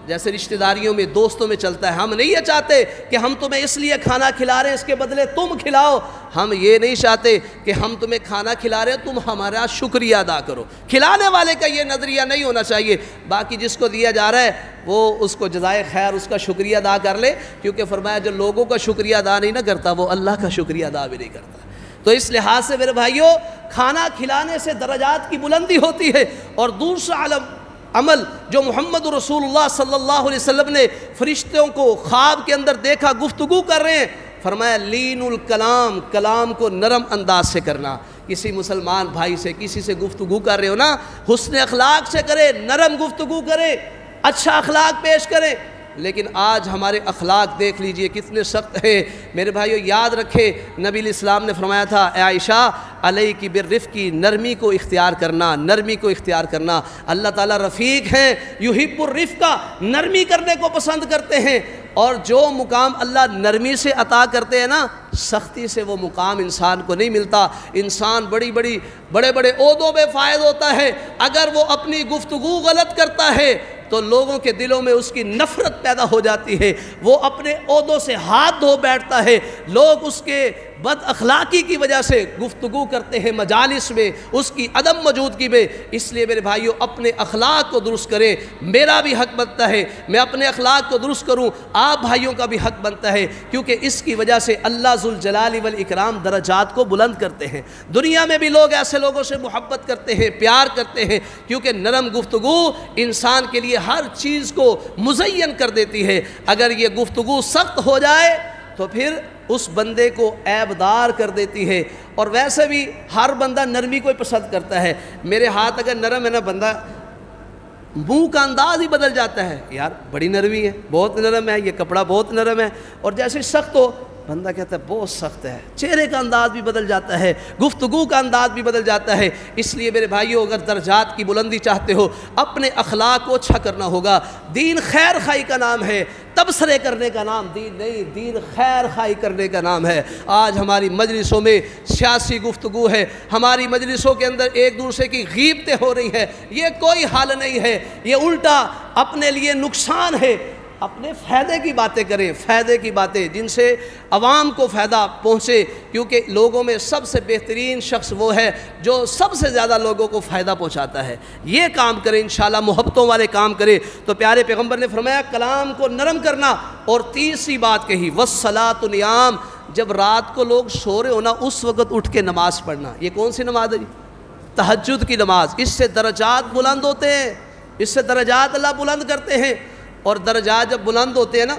جیسے رشتہ داریوں میں، دوستوں میں چلتا ہے، ہم نہیں یہ چاہتے کہ ہم تمہیں اس لیے کھانا کھلا رہے ہیں اس کے بدلے تم کھلاؤ، ہم یہ نہیں چاہتے کہ ہم تمہیں کھانا کھلا رہے ہیں تم ہمارا شکریہ ادا کرو۔ کھلانے والے کا یہ نظریہ نہیں ہونا چاہیے، باقی جس کو دیا جا رہا ہے وہ اس کو جزائے خیر اس کا شکریہ ادا کر لے، کیونکہ فرمایا جو لوگوں کا شکریہ ادا نہیں نہ کرتا وہ اللہ کا شکریہ ادا بھی نہیں کرتا۔ تو اس لحاظ سے میرے بھائیوں، کھانا کھلانے سے درجات کی بلندی ہوتی ہے۔ اور دوسرا عمل جو محمد رسول اللہ صلی اللہ علیہ وسلم نے فرشتوں کو خواب کے اندر دیکھا گفتگو کر رہے ہیں، فرمایا لین الکلام، کلام کو نرم انداز سے کرنا۔ کسی مسلمان بھائی سے کسی سے گفتگو کر رہے ہو نا، حسن اخلاق سے کرے، نرم گفتگو کرے، اچھا اخلاق پیش کرے۔ لیکن آج ہمارے اخلاق دیکھ لیجئے کتنے سخت ہیں۔ میرے بھائیو یاد رکھے نبی علیہ السلام نے فرمایا تھا اے عائشہ علیک بالرفق، نرمی کو اختیار کرنا، نرمی کو اختیار کرنا۔ اللہ تعالیٰ رفیق ہیں، یحب الرفق، نرمی کرنے کو پسند کرتے ہیں۔ اور جو مقام اللہ نرمی سے عطا کرتے ہیں نا، سختی سے وہ مقام انسان کو نہیں ملتا۔ انسان بڑے بڑے عہدوں میں فائز ہوتا ہے، اگر وہ اپنی گفتگو غلط کرتا ہے تو لوگوں کے دلوں میں اس کی نفرت پیدا ہو جاتی ہے، وہ اپنے عہدوں سے ہاتھ دھو بیٹھتا ہے، لوگ اس کے بد اخلاقی کی وجہ سے گفتگو کرتے ہیں مجالس میں، اس کی عدم موجودگی میں۔ اس لیے میرے بھائیوں اپنے اخلاق کو درست کریں، میرا بھی حق بنتا ہے میں اپنے اخلاق کو درست کروں، آپ بھائیوں کا بھی حق بنتا ہے، کیونکہ اس کی وجہ سے اللہ ذوالجلال والاکرام درجات کو بلند کرتے ہیں۔ دنیا میں بھی لوگ ایسے لوگوں سے محبت کرتے ہیں، پیار کرتے ہیں، کیونکہ نرم گفتگو انسان کے لیے ہر چیز کو مزین کر دیتی ہے۔ اگر یہ گفتگو سخت ہو جائے تو پھر اس بندے کو عیبدار کر دیتی ہے۔ اور ویسے بھی ہر بندہ نرمی کو ہی پسند کرتا ہے۔ میرے ہاتھ اگر نرم ہے نا، بندہ منہ کا انداز ہی بدل جاتا ہے، یار بڑی نرمی ہے، بہت نرم ہے، یہ کپڑا بہت نرم ہے۔ اور جیسے سخت ہو بندہ کہتا ہے بہت سخت ہے، چہرے کا انداز بھی بدل جاتا ہے، گفتگو کا انداز بھی بدل جاتا ہے۔ اس لیے میرے بھائیوں اگر درجات کی بلندی چاہتے ہو اپنے اخلاق کو اچھا کرنا ہوگا۔ دین خیر خائی کا نام ہے، تبصرے کرنے کا نام دین نہیں، دین خیر خائی کرنے کا نام ہے۔ آج ہماری مجلسوں میں سیاسی گفتگو ہے، ہماری مجلسوں کے اندر ایک دوسرے کی غیبتیں ہو رہی ہیں، یہ کوئی حل نہیں ہے، یہ الٹا اپنے لیے نقصان ہے۔ اپنے فائدے کی باتیں کریں، فائدے کی باتیں جن سے عوام کو فائدہ پہنچے، کیونکہ لوگوں میں سب سے بہترین شخص وہ ہے جو سب سے زیادہ لوگوں کو فائدہ پہنچاتا ہے۔ یہ کام کریں انشاءاللہ، محبتوں والے کام کریں۔ تو پیارے پیغمبر نے فرمایا کلام کو نرم کرنا۔ اور تیسری بات کہی والصلاۃ نیام، جب رات کو لوگ سو رہے ہونا اس وقت اٹھ کے نماز پڑھنا۔ یہ کون سی نماز ہے جی؟ تہجد کی نماز۔ اس سے درجات بلند ہوتے ہیں، اس سے درجات اللہ بلند کرتے ہیں۔ اور درجات جب بلند ہوتے ہیں نا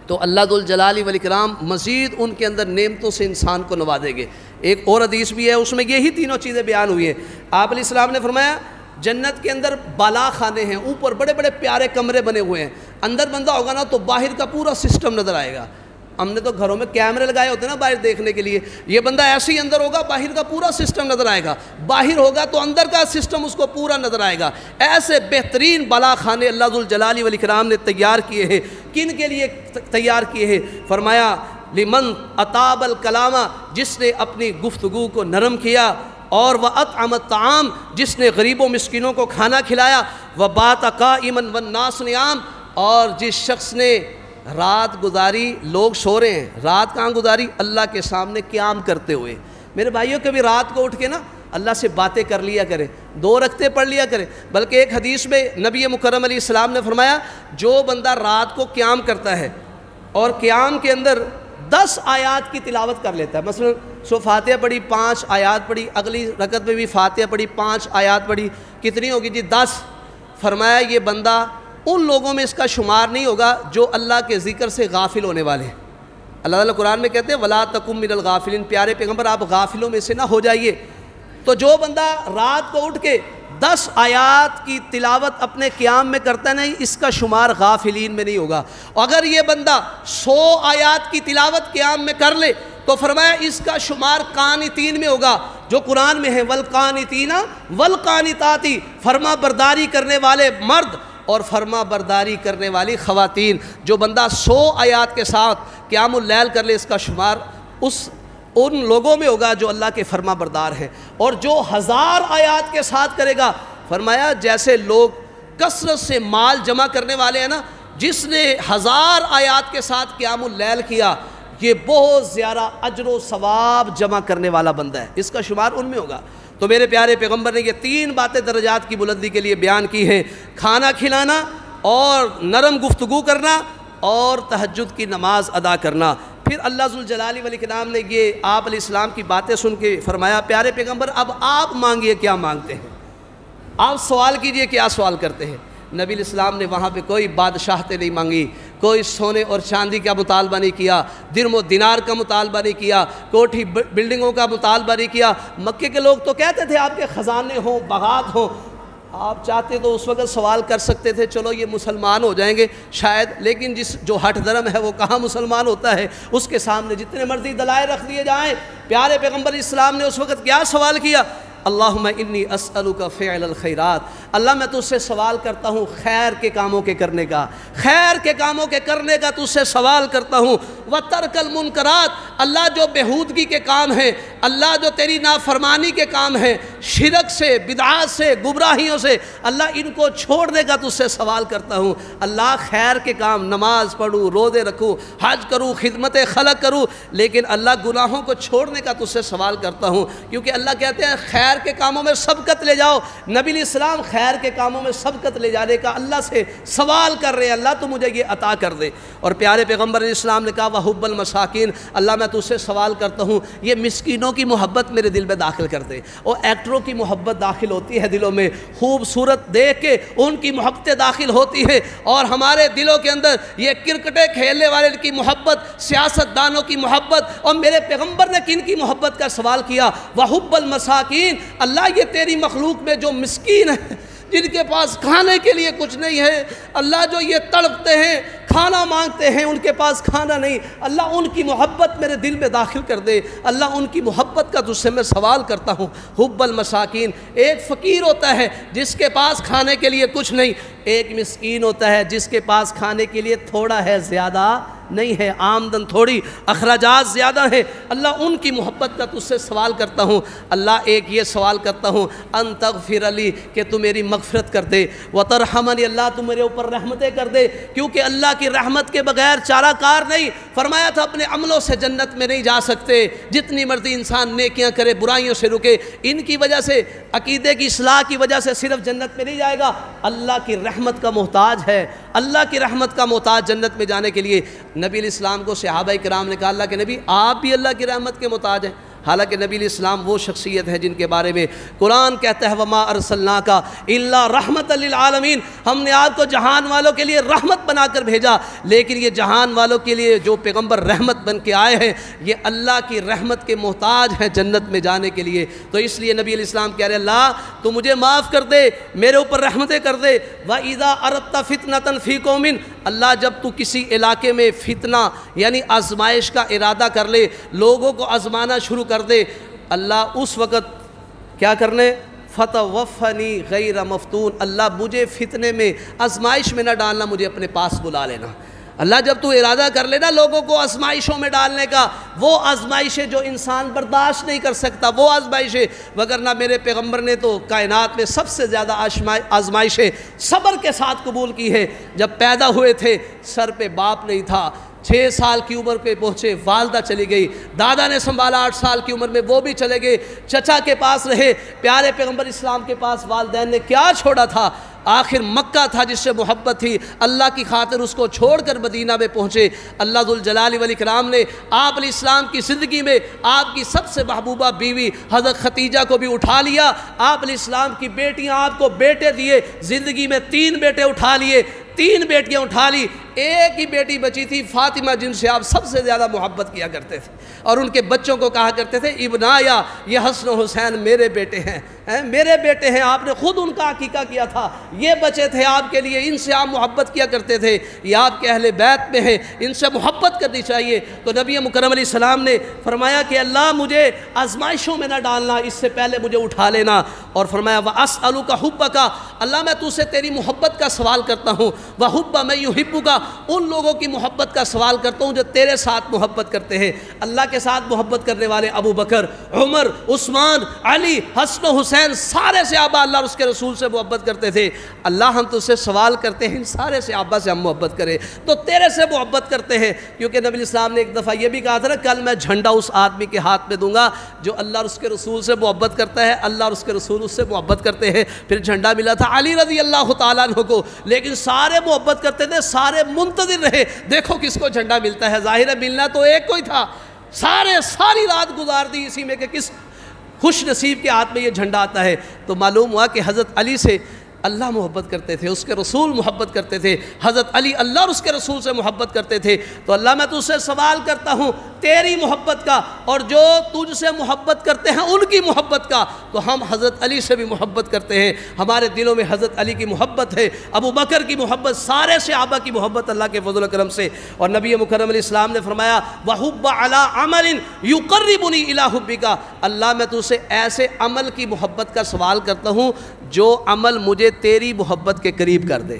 تو اللہ ذو الجلال والاکرام مزید ان کے اندر نعمتوں سے انسان کو نوازیں گے۔ ایک اور حدیث بھی ہے، اس میں یہی تینوں چیزیں بیان ہوئی ہیں۔ آپ علیہ السلام نے فرمایا جنت کے اندر بالا خانے ہیں، اوپر بڑے بڑے پیارے کمرے بنے ہوئے ہیں، اندر بندہ ہوگا نا تو باہر کا پورا سسٹم نظر آئے گا۔ ہم نے تو گھروں میں کیمرے لگائے ہوتے ہیں نا باہر دیکھنے کے لیے، یہ بندہ ایسے ہی اندر ہوگا باہر کا پورا سسٹم نظر آئے گا، باہر ہوگا تو اندر کا سسٹم اس کو پورا نظر آئے گا۔ ایسے بہترین بالا خانے اللہ ذو الجلال والاکرام نے تیار کیے ہیں۔ کن کے لیے تیار کیے ہیں؟ فرمایا لمن اطاب الکلام، جس نے اپنی گفتگو کو نرم کیا، اور وَأَطْعَمَ الطَّعَامَ، جس نے غریبوں مسکینوں کو کھانا کھلایا، وَبَاتَ قَائِمًا وَالنَّاسُ نِيَامٌ، اور جس شخص نے رات گزاری، لوگ سو رہے ہیں، رات کہاں گزاری؟ اللہ کے سامنے قیام کرتے ہوئے۔ میرے بھائیوں کبھی رات کو اٹھ کے نا اللہ سے باتیں کر لیا کرے، 2 رکعتیں پڑھ لیا کرے۔ بلکہ ایک حدیث میں نبی مکرم علیہ السلام نے فرمایا جو بندہ رات کو قیام کرتا ہے اور قیام کے اندر 10 آیات کی تلاوت کر لیتا ہے، مثلا فاتحہ پڑھی، 5 آیات پڑھی، اگلی رکعت میں بھی فاتحہ پڑھی، 5 آیات پڑھی، کتنی ہوگی جی؟ 10۔ فرمایا یہ بندہ ان لوگوں میں اس کا شمار نہیں ہوگا جو اللہ کے ذکر سے غافل ہونے والے ہیں۔ اللہ تعالیٰ قرآن میں کہتے ہیں وَلَا تَكُن مِّنَ الْغَافِلِينَ، پیارے پیغمبر آپ غافلوں میں سے نہ ہو جائیے۔ تو جو بندہ رات کو اٹھ کے 10 آیات کی تلاوت اپنے قیام میں کرتا ہے، نہیں اس کا شمار غافلین میں نہیں ہوگا۔ اگر یہ بندہ 100 آیات کی تلاوت قیام میں کر لے تو فرمایا اس کا شمار قانتین میں ہوگا، جو قرآن میں ہے والقانتین والقانتات، فرما برداری کرنے والے مرد اور فرما برداری کرنے والی خواتین۔ جو بندہ 100 آیات کے ساتھ قیام اللیل کر لے اس کا شمار ان لوگوں میں ہوگا جو اللہ کے فرما بردار ہیں۔ اور جو 1000 آیات کے ساتھ کرے گا، فرمایا جیسے لوگ کثرت سے مال جمع کرنے والے ہیں نا، جس نے 1000 آیات کے ساتھ قیام اللیل کیا یہ بہت زیادہ اجر و ثواب جمع کرنے والا بندہ ہے، اس کا شمار ان میں ہوگا۔ تو میرے پیارے پیغمبر نے یہ 3 باتیں درجات کی بلندی کے لیے بیان کی ہیں، کھانا کھلانا اور نرم گفتگو کرنا اور تہجد کی نماز ادا کرنا۔ پھر اللہ ذو الجلال والاکرام نے یہ آپ علیہ السلام کی باتیں سن کے فرمایا پیارے پیغمبر اب آپ مانگیے کیا مانگتے ہیں، آپ سوال کیجئے کیا سوال کرتے ہیں۔ نبی علیہ السلام نے وہاں پہ کوئی بادشاہتیں نہیں مانگی، کوئی سونے اور چاندی کا مطالبہ نہیں کیا، درم و دینار کا مطالبہ نہیں کیا، کوٹھی بلڈنگوں کا مطالبہ نہیں کیا۔ مکے کے لوگ تو کہتے تھے آپ کے خزانے ہوں، باغات ہوں، آپ چاہتے تو اس وقت سوال کر سکتے تھے چلو یہ مسلمان ہو جائیں گے شاید، لیکن جو ہٹ دھرم ہے وہ کہاں مسلمان ہوتا ہے، اس کے سامنے جتنے مرضی دلائل رکھ دیے جائیں۔ پیارے پیغمبر اسلام نے اس وقت کیا سوال کیا؟ اللہم انی اسألک فعل الخیرات، اللہ میں تجھ سے سوال کرتا ہوں خیر کے کاموں کے کرنے کا، خیر کے کاموں کے کرنے کا تجھ سے سوال کرتا ہوں۔ وترک المنکرات، اللہ جو بےہودگی کے کام ہیں، اللہ جو تیری نافرمانی کے کام ہیں، شرک سے، بدعات سے، گمراہیوں سے، اللہ ان کو چھوڑنے کا تجھ سے سوال کرتا ہوں۔ اللہ خیر کے کام، نماز پڑھوں، روزے رکھوں، حج کروں، خدمت خلق کروں، لیکن اللہ گناہوں کو چھوڑنے کا تجھ سے سوال کرتا ہوں، کیونکہ اللہ کہتے ہیں خیر کے کاموں میں سبقت لے جاؤ۔ نبی علیہ السلام خیر کے کاموں میں سبقت لے جانے کا اللہ سے سوال کر رہے ہیں، اللہ تو مجھے یہ عطا کر دے۔ اور پیارے پیغمبر علیہ السلام نے کہا وحب المساکین، اللہ میں تجھ سے سوال کرتا ہوں یہ مسکینوں کی محبت میرے دل میں داخل کر دے۔ اور ایکٹروں کی محبت داخل ہوتی ہے دلوں میں، خوبصورت دیکھ کے ان کی محبتیں داخل ہوتی ہے، اور ہمارے دلوں کے اندر یہ کرکٹیں کھیلنے والے کی محبت، سیاست دانوں کی محبت، اور میرے پیغمبر نے کن کی محبت کا سوال کیا؟ وحب المساکین، اللہ یہ تیری مخلوق میں جو مسکین ہیں، جن کے پاس کھانے کے لیے کچھ نہیں ہے، اللہ جو یہ تڑپتے ہیں، کھانا مانگتے ہیں، ان کے پاس کھانا نہیں، اللہ ان کی محبت میرے دل میں داخل کر دے۔ اللہ ان کی محبت کا تجھ سے میں سوال کرتا ہوں۔ حب المساکین، ایک فقیر ہوتا ہے جس کے پاس کھانے کے لیے کچھ نہیں، ایک مسکین ہوتا ہے جس کے پاس کھانے کے لیے تھوڑا ہے، زیادہ نہیں ہے، آمدن تھوڑی، اخراجات زیادہ ہیں، اللہ ان کی محبت کا تجھ سے سوال کرتا ہوں۔ اللہ ایک یہ سوال کرتا ہوں ان تغفر لی، کہ تو میری مغفرت کر دے، وترحمنی، اللہ تو میرے اوپر رحمتیں کر دے، کیونکہ اللہ کی رحمت کے بغیر چارہ کار نہیں۔ فرمایا تھا اپنے عملوں سے جنت میں نہیں جا سکتے، جتنی مرضی انسان نیکیاں کرے، برائیوں سے رکے، ان کی وجہ سے، عقیدے کی اصلاح کی وجہ سے صرف جنت میں نہیں جائے گا، اللہ کی رحمت کا محتاج ہے، اللہ کی رحمت کا محتاج جنت میں جانے کے لیے۔ نبی علیہ السلام کو صحابہ کرام نے کہا اللہ کے نبی آپ بھی اللہ کی رحمت کے محتاج ہیں، حالانکہ نبی علیہ السلام وہ شخصیت ہے جن کے بارے میں قرآن کہتا ہے وَمَا أَرْسَلْنَاكَ إِلَّا رَحْمَةً لِلْعَالَمِينَ، ہم نے آپ کو جہان والوں کے لیے رحمت بنا کر بھیجا۔ لیکن یہ جہان والوں کے لیے جو پیغمبر رحمت بن کے آئے ہیں یہ اللہ کی رحمت کے محتاج ہیں جنت میں جانے کے لیے۔ تو اس لیے نبی علیہ السلام کہہ رہے اللہ تو مجھے معاف کر دے، میرے اوپر رحمتیں کر دے۔ وَإِذَا أَرَدْتَ فِتْنَةً فِي قَوْمٍ، اللہ جب تو کسی علاقے میں فتنہ یعنی آزمائش کا ارادہ کر لے، لوگوں کو آزمانا شروع کر دے، اللہ اس وقت کیا کرنے فَتَوَفَّنِي غَيْرَ مَفْتُونَ، اللہ مجھے فتنے میں آزمائش میں نہ ڈالنا، مجھے اپنے پاس بلا لینا۔ اللہ جب تو ارادہ کر لینا لوگوں کو آزمائشوں میں ڈالنے کا، وہ آزمائشیں جو انسان برداشت نہیں کر سکتا وہ آزمائشیں، وگرنہ میرے پیغمبر نے تو کائنات میں سب سے زیادہ آزمائشیں صبر کے ساتھ قبول کی ہے۔ جب پیدا ہوئے تھے سر پہ باپ نہیں تھا، 6 سال کی عمر پہ پہنچے والدہ چلی گئی، دادا نے سنبھالا 8 سال کی عمر میں وہ بھی چلے گئے، چچا کے پاس رہے، پیارے پیغمبر اسلام کے پاس والدین نے کیا چھوڑا تھا، آخر مکہ تھا جس سے محبت تھی، اللہ کی خاطر اس کو چھوڑ کر مدینہ میں پہنچے۔ اللہ ذوالجلال والاکرام نے آپ علیہ السلام کی زندگی میں آپ کی سب سے محبوبہ بیوی حضرت ختیجہ کو بھی اٹھا لیا، آپ علیہ السلام کی بیٹیاں آپ کو بیٹے دیے، زندگی میں 3 بیٹے اٹھا لیے، 3 بیٹیاں اٹھا لی، ایک ہی بیٹی بچی تھی فاطمہ جن سے آپ سب سے زیادہ محبت کیا کرتے تھے، اور ان کے بچوں کو کہا کرتے تھے ابنایا، یہ حسن و حسین میرے بیٹے ہیں، میرے بیٹے ہیں، آپ نے خود ان کا عقیقہ کیا تھا، یہ بچے تھے آپ کے لیے، ان سے آپ محبت کیا کرتے تھے، یہ آپ کے اہل بیت میں ہیں، ان سے محبت کرنی چاہیے۔ تو نبی مکرم علیہ السلام نے فرمایا کہ اللہ مجھے آزمائشوں میں نہ ڈالنا، اس سے پہلے مجھے اٹھا لینا، اور فرمایا وَأَسْأَلُكَ حُبَّكَ، اللہ میں تجھ سے تیری محبت کا سوال کرتا ہوں، وَحُبَّ مَن يُحِبُّكَ، ان لوگوں کی محبت کا سوال کرتا ہوں جو تیرے ساتھ محبت کرتے ہیں۔ اللہ کے ساتھ محبت کرنے والے ابو بکر، عمر، عثمان، علی، حسن و حسین، سارے صحابہ اللہ اور اس کے رسول سے محبت کرتے تھے۔ اللہ ہم تجھ سے سوال کرتے ہیں ان سارے صحابہ سے ہم محبت کریں، تو تیرے سے محبت کرتے ہیں، کیونکہ نبی السلام نے ایک دفعہ یہ بھی کہا تھا نا کل میں جھنڈا اس آدمی کے ہاتھ میں دوں گا جو اللہ اور اس کے رسول سے محبت کرتا ہے، اللہ اور اس کے رسول اس سے محبت کرتے ہیں۔ پھر جھنڈا ملا تھا علی رضی اللہ تعالیٰ عنہ کو، لیکن سارے محبت کرتے تھے، سارے منتظر رہے دیکھو کس کو جھنڈا ملتا ہے، ظاہر ہے ملنا تو ایک کو ہی تھا، ساری رات گزار دی اسی میں کہ کس خوش نصیب کے ہاتھ میں یہ جھنڈا آتا ہے۔ تو معلوم ہوا کہ حضرت علی سے اللہ محبت کرتے تھے، اس کے رسول محبت کرتے تھے، حضرت علی اللہ اور اس کے رسول سے محبت کرتے تھے۔ تو اللہ میں تجھ سے سوال کرتا ہوں تیری محبت کا، اور جو تجھ سے محبت کرتے ہیں ان کی محبت کا، تو ہم حضرت علی سے بھی محبت کرتے ہیں، ہمارے دلوں میں حضرت علی کی محبت ہے، ابو بکر کی محبت، سارے صحابہ کی محبت اللہ کے فضل و کرم سے۔ اور نبی مکرم علیہ السلام نے فرمایا وَحُبَّ عَلَىٰ عَمَلٍ يُقَرِّبُنِي إِلَىٰ حُبِّكَ، اللہ میں تجھ سے ایسے عمل کی محبت کا سوال کرتا ہوں جو عمل مجھے تیری محبت کے قریب کر دے۔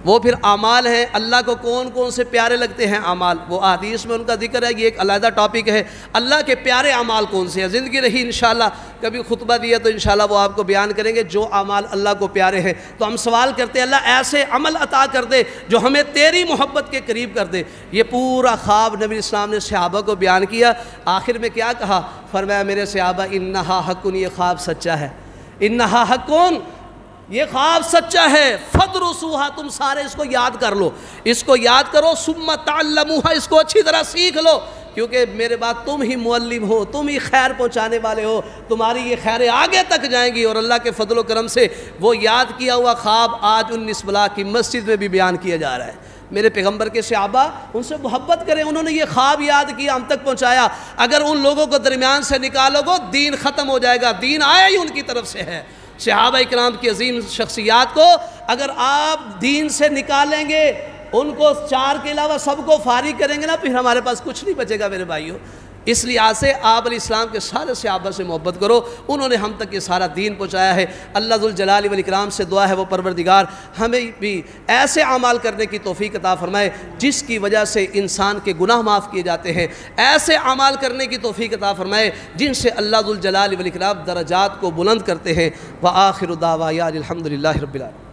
وہ پھر اعمال ہیں، اللہ کو کون کون سے پیارے لگتے ہیں اعمال، وہ حدیث میں ان کا ذکر ہے، یہ ایک علیحدہ ٹاپک ہے، اللہ کے پیارے اعمال کون سے ہیں۔ زندگی رہی انشاءاللہ کبھی خطبہ دیا تو انشاءاللہ وہ آپ کو بیان کریں گے جو اعمال اللہ کو پیارے ہیں۔ تو ہم سوال کرتے ہیں اللہ ایسے عمل عطا کر دے جو ہمیں تیری محبت کے قریب کر دے۔ یہ پورا خواب نبی اسلام نے صحابہ کو بیان کیا، آخر میں کیا کہا، فرمایا میرے صحابہ انہا حقن، یہ خواب سچا ہے، انہا حقن، یہ خواب سچا ہے، فدرسوہا، تم سارے اس کو یاد کر لو، اس کو یاد کرو، ثم تعلموہا، اس کو اچھی طرح سیکھ لو، کیونکہ میرے بعد تم ہی معلم ہو، تم ہی خیر پہنچانے والے ہو، تمہاری یہ خیریں آگے تک جائیں گی۔ اور اللہ کے فضل و کرم سے وہ یاد کیا ہوا خواب آج 19 بلاک کی مسجد میں بھی بیان کیا جا رہا ہے۔ میرے پیغمبر کے صحابہ ان سے محبت کریں، انہوں نے یہ خواب یاد کیا، ہم تک پہنچایا۔ اگر ان لوگوں کو درمیان سے نکالو گے دین ختم ہو جائے گا، دین آیا ہی ان کی طرف سے ہے۔ صحابہ اکرام کی عظیم شخصیات کو اگر آپ دین سے نکالیں گے، ان کو 4 کے علاوہ سب کو فارغ کریں گے نا، پھر ہمارے پاس کچھ نہیں بچے گا میرے بھائیوں۔ اس لحاظ سے آپ علیہ السلام کے سارے صحابہ سے محبت کرو، انہوں نے ہم تک یہ سارا دین پہنچایا ہے۔ اللہ ذوالجلال والاکرام سے دعا ہے وہ پروردگار ہمیں بھی ایسے اعمال کرنے کی توفیق عطا فرمائے جس کی وجہ سے انسان کے گناہ معاف کیے جاتے ہیں، ایسے اعمال کرنے کی توفیق عطا فرمائے جن سے اللہ ذوالجلال والاکرام درجات کو بلند کرتے ہیں۔ وآخر دعوانا الحمدللہ رب العالمین۔